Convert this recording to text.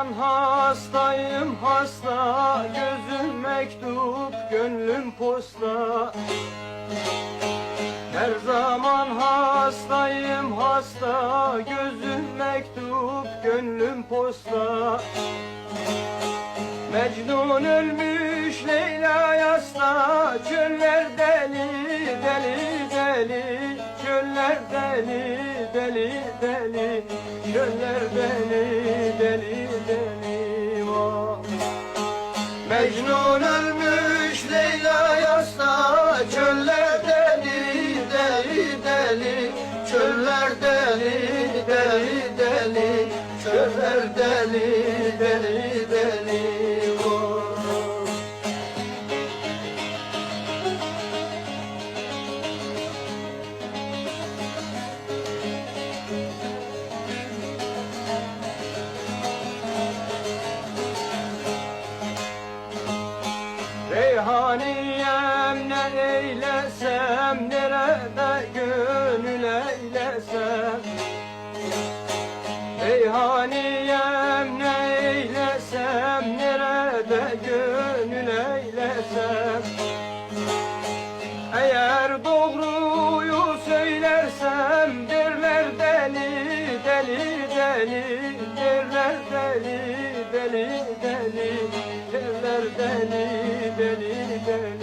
zaman hastayım hasta, gözüm mektup, gönlüm posta. Her zaman hastayım hasta, gözüm mektup, gönlüm posta. Mecnun ölmüş, Leyla yasta, çöller deli, deli, deli, çöller deli, deli, deli, çöller deli, deli, deli, vah. Mecnun ölmüş, Leyla yasta, çöller deli, deli, deli, çöller deli, deli, deli, çöller deli, deli, deli. Reyhaniyem ne eylesem, nerede gönül eylesem. Reyhaniyem ne eylesem, nerede gönül eylesem. Eğer doğruyu söylersem, derler deli, deli, deli, derler deli, deli, deli, derler deli, deli, deli.